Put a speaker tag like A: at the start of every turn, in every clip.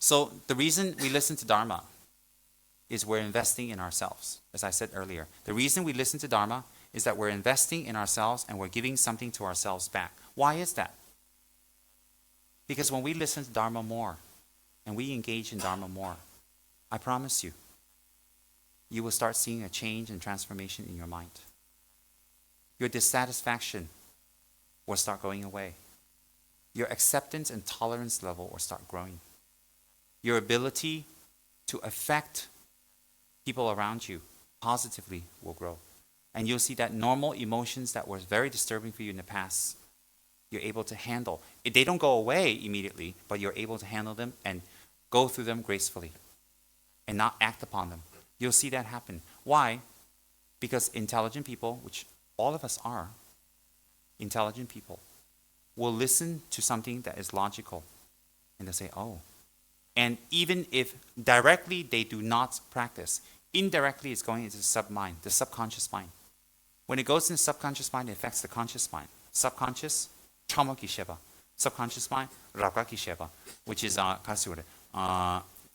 A: So the reason we listen to Dharma is we're investing in ourselves. As I said earlier, the reason we listen to Dharma is that we're investing in ourselves and we're giving something to ourselves back. Why is that? Because when we listen to Dharma more and we engage in Dharma more, I promise you, you will start seeing a change and transformation in your mind. Your dissatisfaction will start going away. Your acceptance and tolerance level will start growing. Your ability to affect people around you positively will grow. And you'll see that normal emotions that were very disturbing for you in the past, you're able to handle. They don't go away immediately, but you're able to handle them and go through them gracefully and not act upon them. You'll see that happen. Why? Because intelligent people, which all of us are, intelligent people, will listen to something that is logical and they'll say, oh. And even if directly they do not practice, indirectly it's going into the submind, the subconscious mind. When it goes in the subconscious mind, it affects the conscious mind. Subconscious, chama ki sheba. Subconscious mind, raga ki sheba, which is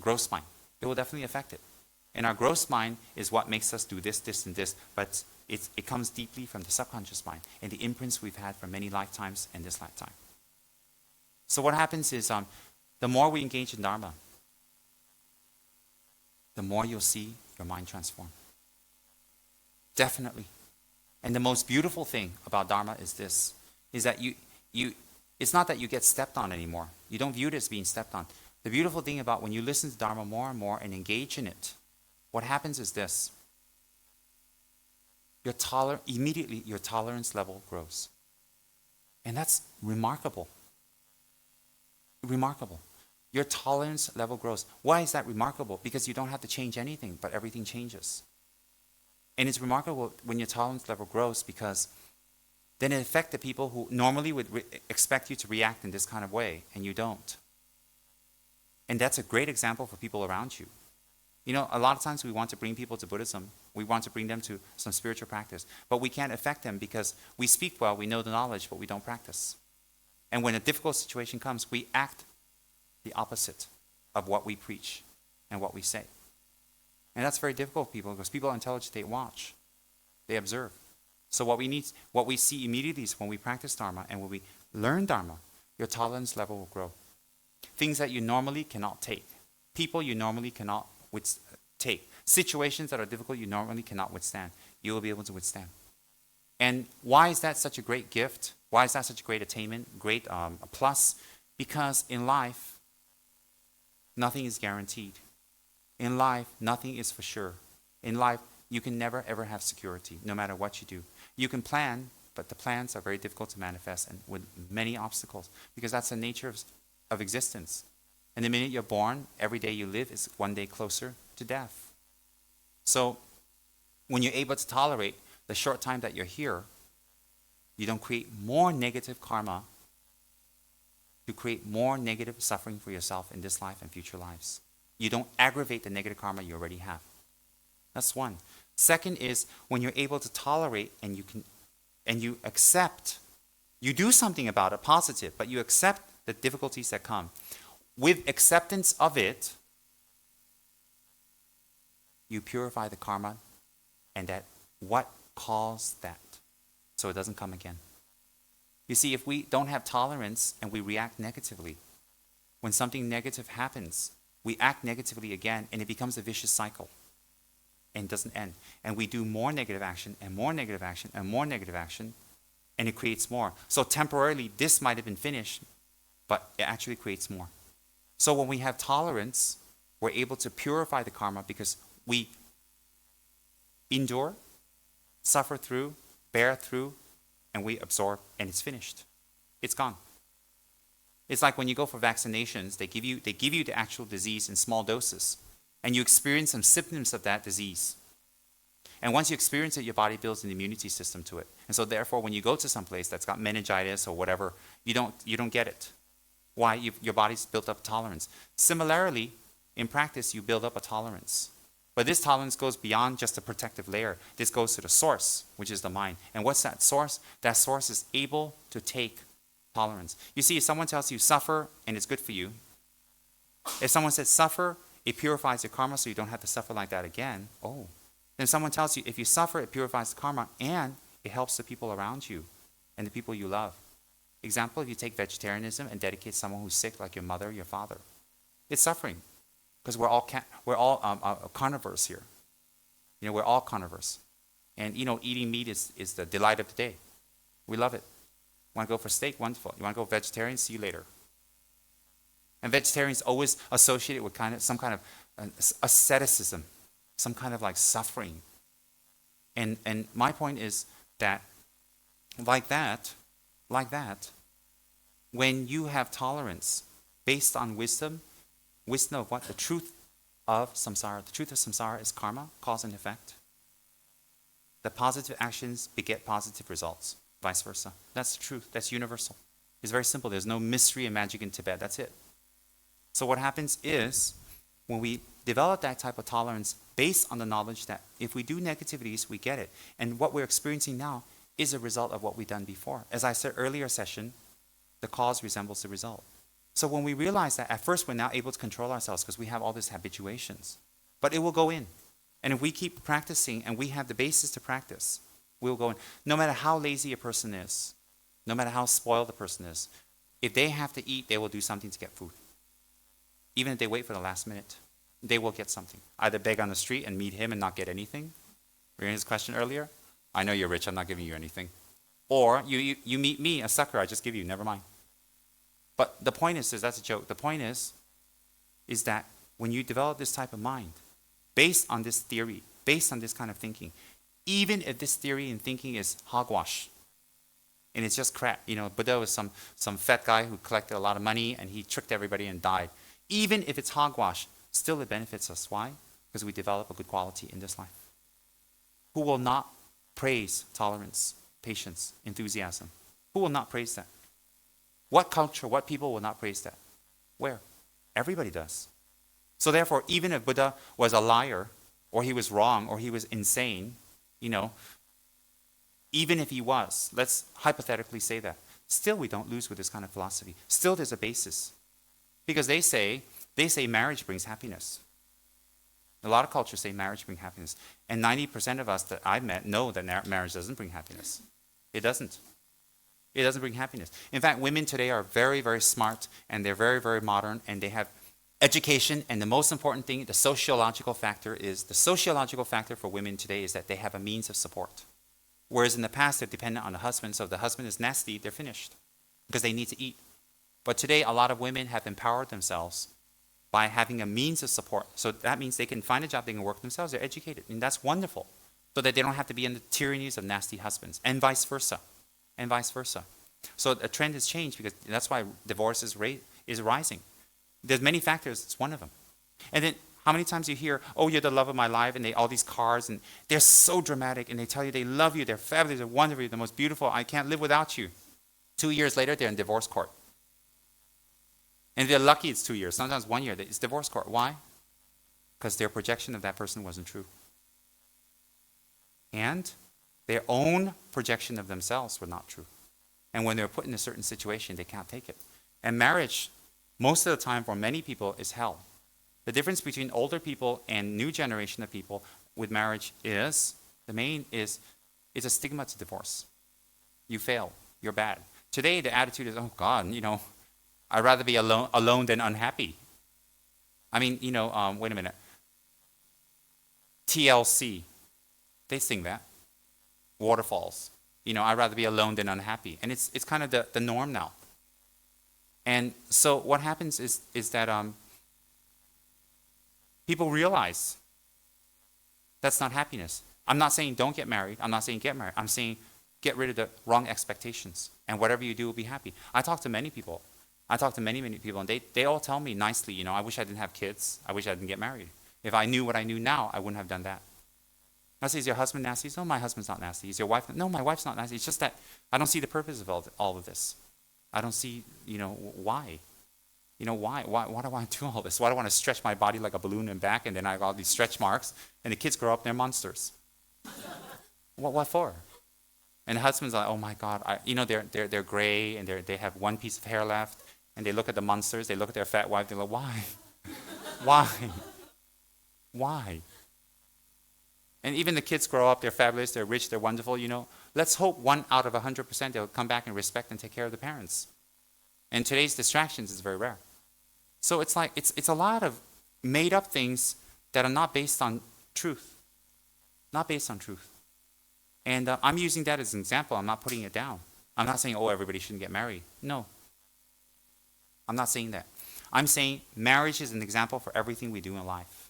A: gross mind. It will definitely affect it. And our gross mind is what makes us do this, this, and this, but it comes deeply from the subconscious mind and the imprints we've had for many lifetimes and this lifetime. So what happens is the more we engage in Dharma, the more you'll see your mind transform. Definitely. And the most beautiful thing about Dharma is this, is that it's not that you get stepped on anymore. You don't view it as being stepped on. The beautiful thing about when you listen to Dharma more and more and engage in it, what happens is this. Immediately your tolerance level grows. And that's remarkable. Remarkable. Your tolerance level grows. Why is that remarkable? Because you don't have to change anything, but everything changes. And it's remarkable when your tolerance level grows because then it affects the people who normally would expect you to react in this kind of way, and you don't. And that's a great example for people around you. You know, a lot of times we want to bring people to Buddhism. We want to bring them to some spiritual practice. But we can't affect them because we speak well, we know the knowledge, but we don't practice. And when a difficult situation comes, we act the opposite of what we preach and what we say. And that's very difficult for people because people are intelligent, they watch, they observe. So what we see immediately is when we practice Dharma and when we learn Dharma, your tolerance level will grow. Things that you normally cannot take, people you normally cannot take, situations that are difficult you normally cannot withstand, you will be able to withstand. And why is that such a great gift? Why is that such a great attainment, great plus? Because in life, nothing is guaranteed. In life, nothing is for sure. In life, you can never ever have security, no matter what you do. You can plan, but the plans are very difficult to manifest and with many obstacles, because that's the nature of existence. And the minute you're born, every day you live is one day closer to death. So when you're able to tolerate the short time that you're here, you don't create more negative karma to create more negative suffering for yourself in this life and future lives. You don't aggravate the negative karma you already have. That's one. Second is when you're able to tolerate and you accept, you do something about it, positive, but you accept the difficulties that come. With acceptance of it, you purify the karma and that what caused that so it doesn't come again. You see, if we don't have tolerance and we react negatively, when something negative happens, we act negatively again and it becomes a vicious cycle and doesn't end. And we do more negative action and more negative action and more negative action and it creates more. So temporarily this might have been finished, but it actually creates more. So when we have tolerance, we're able to purify the karma because we endure, suffer through, bear through, and we absorb, and it's finished. It's gone. It's like when you go for vaccinations, they give you the actual disease in small doses, and you experience some symptoms of that disease. And once you experience it, your body builds an immunity system to it. And so therefore, when you go to some place that's got meningitis or whatever, you don't get it. Why? Your body's built up tolerance. Similarly, in practice, you build up a tolerance. But this tolerance goes beyond just a protective layer. This goes to the source, which is the mind. And what's that source? That source is able to take tolerance. You see, if someone tells you suffer and it's good for you, If someone says suffer, it purifies your karma so you don't have to suffer like that again. Oh. Then someone tells you if you suffer, it purifies the karma and it helps the people around you and the people you love. Example, if you take vegetarianism and dedicate someone who's sick, like your mother, your father, it's suffering because we're all carnivores here. We're all carnivores. And, eating meat is the delight of the day. We love it. Want to go for steak? Wonderful. You want to go vegetarian? See you later. And vegetarians always associated with some kind of asceticism, some kind of like suffering. And my point is that, like that, when you have tolerance based on wisdom of what? The truth of samsara. The truth of samsara is karma, cause and effect. The positive actions beget positive results, vice versa. That's the truth. That's universal. It's very simple. There's no mystery and magic in Tibet. That's it. So what happens is, when we develop that type of tolerance based on the knowledge that if we do negativities, we get it. And what we're experiencing now is a result of what we've done before. As I said earlier session, the cause resembles the result. So when we realize that, at first we're not able to control ourselves because we have all these habituations. But it will go in. And if we keep practicing and we have the basis to practice, we'll go in. No matter how lazy a person is, no matter how spoiled the person is, if they have to eat, they will do something to get food. Even if they wait for the last minute, they will get something. Either beg on the street and meet him and not get anything. Remember his question earlier? I know you're rich, I'm not giving you anything. Or you meet me, a sucker, I just give you, never mind. But the point is that's a joke. The point is that when you develop this type of mind, based on this theory, based on this kind of thinking, even if this theory and thinking is hogwash, and it's just crap, Buddha was some fat guy who collected a lot of money and he tricked everybody and died. Even if it's hogwash, still it benefits us. Why? Because we develop a good quality in this life. Who will not praise tolerance, patience, enthusiasm? Who will not praise that? What culture, what people will not praise that? Where? Everybody does. So therefore, even if Buddha was a liar, or he was wrong, or he was insane, even if he was, let's hypothetically say that, still we don't lose with this kind of philosophy. Still there's a basis. Because they say marriage brings happiness. A lot of cultures say marriage brings happiness. And 90% of us that I've met know that marriage doesn't bring happiness. It doesn't. It doesn't bring happiness. In fact, women today are very, very smart, and they're very, very modern, and they have education, and the most important thing, the sociological factor for women today is that they have a means of support. Whereas in the past, they're dependent on the husband, so if the husband is nasty, they're finished because they need to eat. But today, a lot of women have empowered themselves by having a means of support. So that means they can find a job, they can work themselves, they're educated, and that's wonderful. So that they don't have to be in the tyrannies of nasty husbands, and vice versa. So the trend has changed because that's why divorce is rising. There's many factors, it's one of them. And then how many times you hear, oh, you're the love of my life, and all these cars, and they're so dramatic, and they tell you they love you, they're fabulous, they're wonderful, the most beautiful, I can't live without you. 2 years later, they're in divorce court. And if they're lucky, it's 2 years. Sometimes 1 year, it's divorce court. Why? Because their projection of that person wasn't true. And their own projection of themselves were not true. And when they're put in a certain situation, they can't take it. And marriage, most of the time for many people, is hell. The difference between older people and new generation of people with marriage is, it's a stigma to divorce. You fail. You're bad. Today, the attitude is, oh God, I'd rather be alone than unhappy. I mean, wait a minute. TLC, they sing that. Waterfalls. I'd rather be alone than unhappy. And it's kind of the norm now. And so what happens is that people realize that's not happiness. I'm not saying don't get married. I'm not saying get married. I'm saying get rid of the wrong expectations. And whatever you do will be happy. I talk to many people. Many people, and they all tell me nicely, I wish I didn't have kids. I wish I didn't get married. If I knew what I knew now, I wouldn't have done that. I say, is your husband nasty? No, my husband's not nasty. Is your wife? No, my wife's not nasty. It's just that I don't see the purpose of all of this. I don't see, why. Why do I want to do all this? Why do I want to stretch my body like a balloon and back, and then I got all these stretch marks, and the kids grow up, they're monsters. What for? And the husband's like, oh my God, they're gray, and they have one piece of hair left, and they look at the monsters, they look at their fat wife, they're like, why? Why? Why? And even the kids grow up, they're fabulous, they're rich, they're wonderful, Let's hope 1 out of 100% they'll come back and respect and take care of the parents. And today's distractions is very rare. So it's like, it's a lot of made up things that are not based on truth. Not based on truth. And I'm using that as an example. I'm not putting it down. I'm not saying, everybody shouldn't get married. No. I'm not saying that. I'm saying marriage is an example for everything we do in life.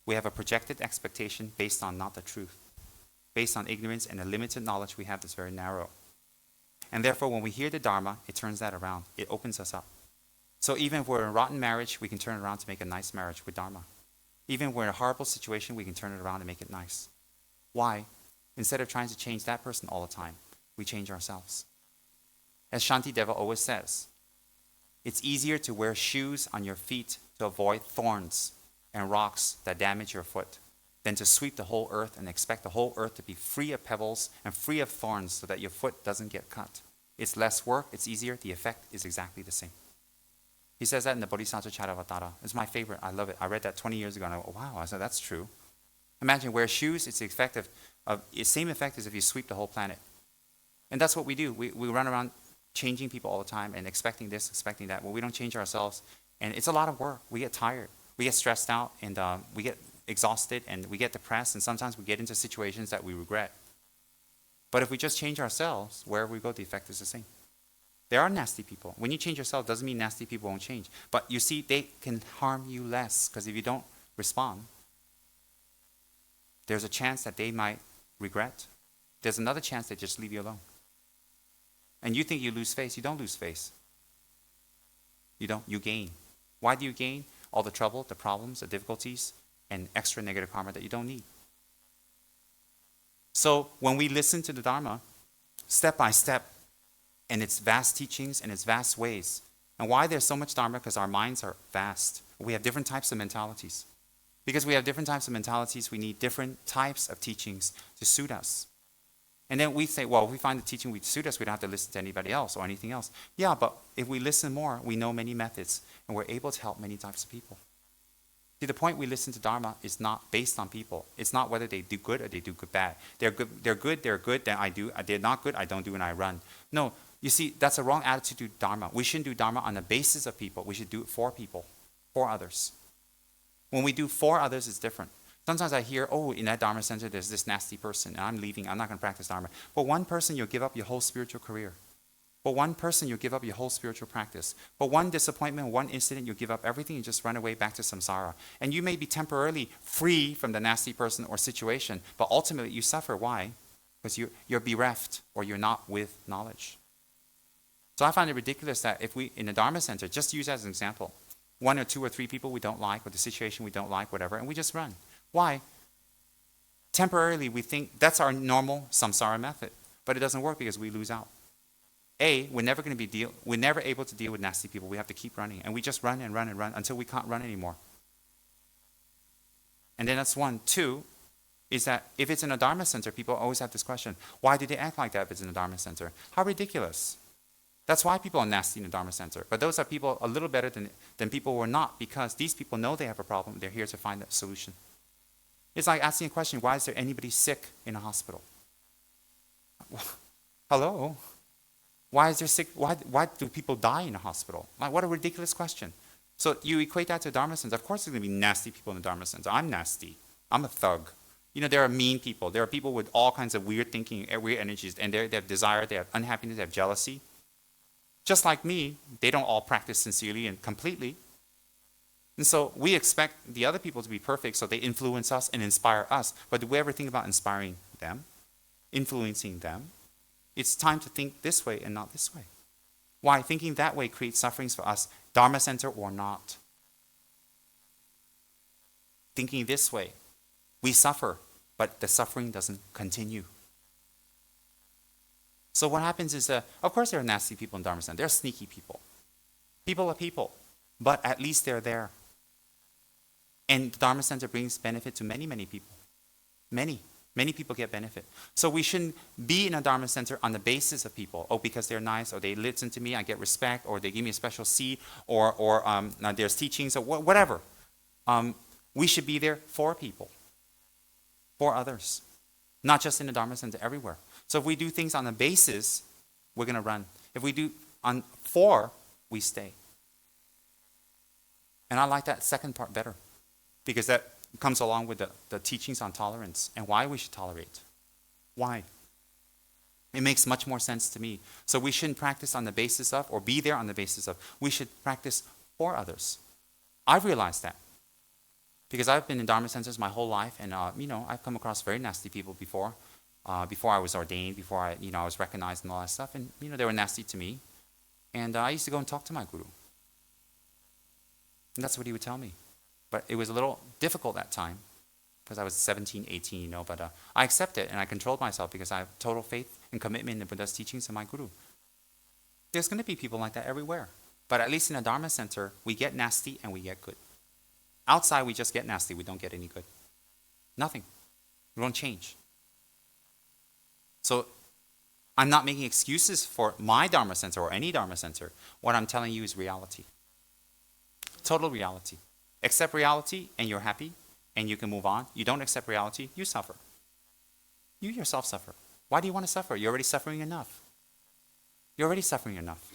A: We have a projected expectation based on not the truth, based on ignorance and the limited knowledge we have that's very narrow. And therefore, when we hear the Dharma, it turns that around. It opens us up. So even if we're in a rotten marriage, we can turn it around to make a nice marriage with Dharma. Even if we're in a horrible situation, we can turn it around and make it nice. Why? Instead of trying to change that person all the time, we change ourselves. As Shantideva always says, it's easier to wear shoes on your feet to avoid thorns and rocks that damage your foot than to sweep the whole earth and expect the whole earth to be free of pebbles and free of thorns so that your foot doesn't get cut. It's less work, it's easier, the effect is exactly the same. He says that in the Bodhisattva Charyavatara. It's my favorite, I love it. I read that 20 years ago and I went, wow, I said, that's true. Imagine wear shoes, it's the effect of same effect as if you sweep the whole planet. And that's what we do. We run around changing people all the time and expecting this, expecting that. Well, we don't change ourselves. And it's a lot of work. We get tired. We get stressed out and we get exhausted and we get depressed and sometimes we get into situations that we regret. But if we just change ourselves, wherever we go, the effect is the same. There are nasty people. When you change yourself, doesn't mean nasty people won't change. But you see, they can harm you less because if you don't respond, there's a chance that they might regret. There's another chance they just leave you alone. And you think you lose face. You don't lose face. You don't. You gain. Why do you gain? All the trouble, the problems, the difficulties, and extra negative karma that you don't need. So when we listen to the Dharma, step by step, and its vast teachings and its vast ways, and why there's so much Dharma, because our minds are vast. We have different types of mentalities. Because we have different types of mentalities, we need different types of teachings to suit us. And then we say, well, if we find the teaching would suit us, we don't have to listen to anybody else or anything else. Yeah, but if we listen more, we know many methods, and we're able to help many types of people. See, the point we listen to Dharma is not based on people. It's not whether they do good or they do good bad. They're good, then I do. They're not good, I don't do, and I run. No, you see, that's a wrong attitude to Dharma. We shouldn't do Dharma on the basis of people. We should do it for people, for others. When we do for others, it's different. Sometimes I hear, in that Dharma center, there's this nasty person, and I'm leaving. I'm not going to practice Dharma. For one person, you'll give up your whole spiritual career. For one person, you'll give up your whole spiritual practice. For one disappointment, one incident, you'll give up everything and just run away back to samsara. And you may be temporarily free from the nasty person or situation, but ultimately you suffer. Why? Because you're bereft or you're not with knowledge. So I find it ridiculous that if we, in the Dharma center, just use as an example, 1 or 2 or 3 people we don't like, or the situation we don't like, whatever, and we just run. Why? Temporarily, we think that's our normal samsara method, but it doesn't work because we lose out. We're never able to deal with nasty people. We have to keep running, and we just run and run and run until we can't run anymore. And then that's 1. 2 is that if it's in a Dharma center, people always have this question: why do they act like that if it's in a Dharma center? How ridiculous! That's why people are nasty in the Dharma center. But those are people a little better than people who are not, because these people know they have a problem. They're here to find a solution. It's like asking a question: why is there anybody sick in a hospital? Hello? Why is there sick? Why do people die in a hospital? Like, what a ridiculous question. So you equate that to Dharma center. Of course there's going to be nasty people in the Dharma center. I'm nasty. I'm a thug. There are mean people. There are people with all kinds of weird thinking, weird energies, and they have desire, they have unhappiness, they have jealousy. Just like me, they don't all practice sincerely and completely. And so we expect the other people to be perfect so they influence us and inspire us. But do we ever think about inspiring them, influencing them? It's time to think this way and not this way. Why? Thinking that way creates sufferings for us, Dharma center or not. Thinking this way, we suffer, but the suffering doesn't continue. So what happens is, of course there are nasty people in Dharma center. There are sneaky people. People are people, but at least they're there. And the Dharma center brings benefit to many, many people. Many people get benefit. So we shouldn't be in a Dharma center on the basis of people. Because they're nice, or they listen to me, I get respect, or they give me a special seat, or there's teachings, or whatever. We should be there for people, for others, not just in the Dharma Center, everywhere. So if we do things on the basis, we're going to run. If we do on for, we stay. And I like that second part better, because that comes along with the teachings on tolerance and why we should tolerate. Why? It makes much more sense to me. So we shouldn't practice on the basis of, or be there on the basis of. We should practice for others. I've realized that, because I've been in Dharma centers my whole life, and I've come across very nasty people before. Before I was ordained, before I was recognized and all that stuff, and they were nasty to me. And I used to go and talk to my guru. And that's what he would tell me. But it was a little difficult that time, because I was 17, 18, but I accepted and I controlled myself because I have total faith and commitment in the Buddha's teachings and my guru. There's going to be people like that everywhere. But at least in a Dharma center, we get nasty and we get good. Outside, we just get nasty. We don't get any good. Nothing. We don't change. So I'm not making excuses for my Dharma center or any Dharma center. What I'm telling you is reality. Total reality. Accept reality and you're happy and you can move on. You don't accept reality, you suffer. You yourself suffer. Why do you want to suffer? You're already suffering enough. You're already suffering enough.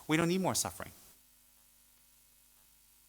A: We don't need more suffering.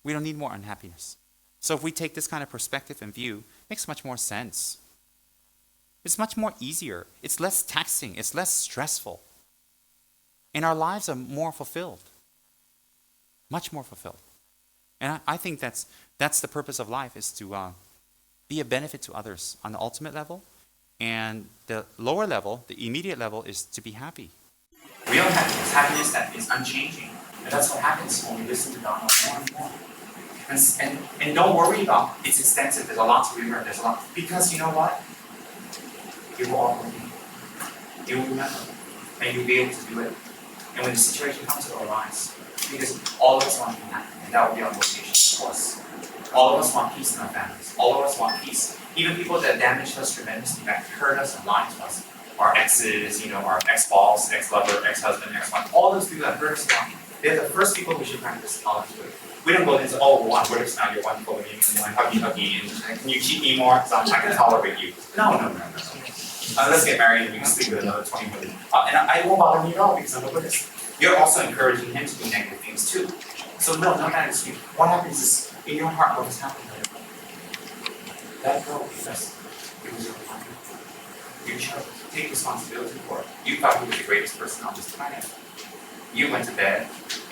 A: We don't need more unhappiness. So if we take this kind of perspective and view, it makes much more sense. It's much more easier. It's less taxing. It's less stressful. And our lives are more fulfilled. Much more fulfilled. And I think that's the purpose of life, is to be a benefit to others on the ultimate level. And the lower level, the immediate level, is to be happy. Real happiness, happiness that is unchanging. And that's what happens when we listen to Dharma more and more. And don't worry about it's extensive. There's a lot to remember. There's a lot. Because you know what? You will all believe. You will remember. And you'll be able to do it. And when the situation comes, it will arise. Because all of us want to be happy. And that will be our motivation, of course. All of us want peace in our families. All of us want peace. Even people that damaged us tremendously, that hurt us and lied to us. Our exes, our ex-boss, ex-lover, ex-husband, ex-wife. All those people that hurt us a lot. They're the first people we should practice tolerance with. We don't go and say, oh, well, I'm Buddhist now, you're wonderful with me, and huggy, and can you cheat me more? Because I can tolerate you. No. Let's get married and we can sleep with another 20 women. And I won't bother me at all because I'm a Buddhist. You're also encouraging him to do negative things too. So no matter excuse. What happens is, in your heart, what has happened? Let go, because it was your heart. You chose. Take responsibility for it. You thought you were the greatest person on this planet. You went to bed,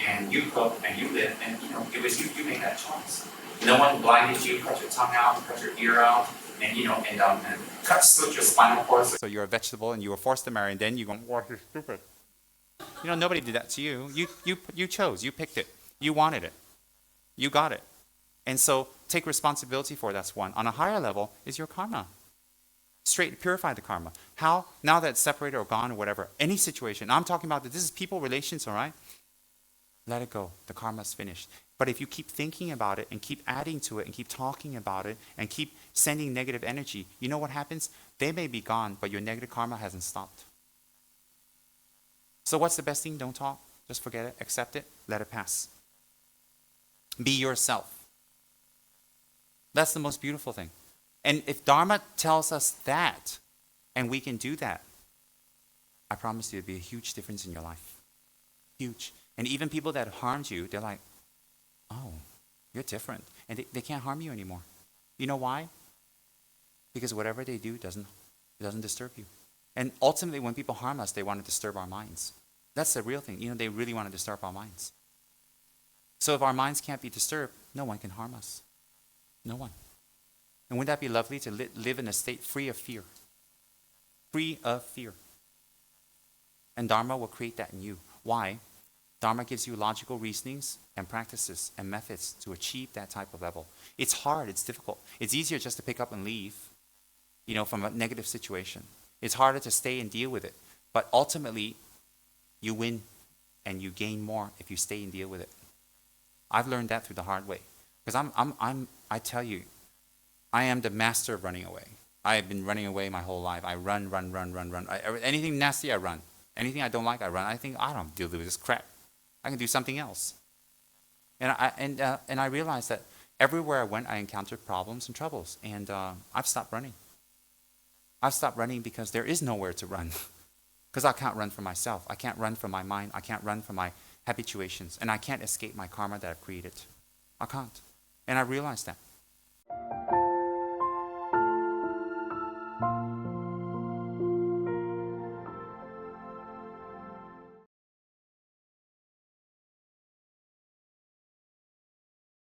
A: and you cooked, and you lived, and it was you made that choice. No one blinded you, cut your tongue out, cut your ear out, and split your spinal cord. So you're a vegetable, and you were forced to marry, and then you're going, "Oh, you're stupid." Nobody did that to you. You chose. You picked it. You wanted it. You got it. And so take responsibility for it. That's one. On a higher level is your karma. Straight purify the karma. How? Now that it's separated or gone or whatever, any situation. I'm talking about that this is people relations, all right? Let it go. The karma's finished. But if you keep thinking about it and keep adding to it and keep talking about it and keep sending negative energy, you know what happens? They may be gone, but your negative karma hasn't stopped. So what's the best thing? Don't talk. Just forget it. Accept it. Let it pass. Be yourself. That's the most beautiful thing. And if Dharma tells us that, and we can do that, I promise you it'll be a huge difference in your life. Huge. And even people that harmed you, they're like, oh, you're different. And they can't harm you anymore. You know why? Because whatever they do doesn't disturb you. And ultimately, when people harm us, they want to disturb our minds. That's the real thing. They really want to disturb our minds. So if our minds can't be disturbed, no one can harm us. No one. And wouldn't that be lovely to live in a state free of fear? Free of fear. And Dharma will create that in you. Why? Dharma gives you logical reasonings and practices and methods to achieve that type of level. It's hard. It's difficult. It's easier just to pick up and leave, from a negative situation. It's harder to stay and deal with it. But ultimately, you win and you gain more if you stay and deal with it. I've learned that through the hard way. Because I tell you, I am the master of running away. I have been running away my whole life. I run. Anything nasty, I run. Anything I don't like, I run. I think, I don't deal with this crap. I can do something else. And I realized that everywhere I went, I encountered problems and troubles, and I've stopped running. I've stopped running because there is nowhere to run. Because I can't run from myself. I can't run from my mind. I can't run from my habituations. And I can't escape my karma that I've created. I can't. And I realized that.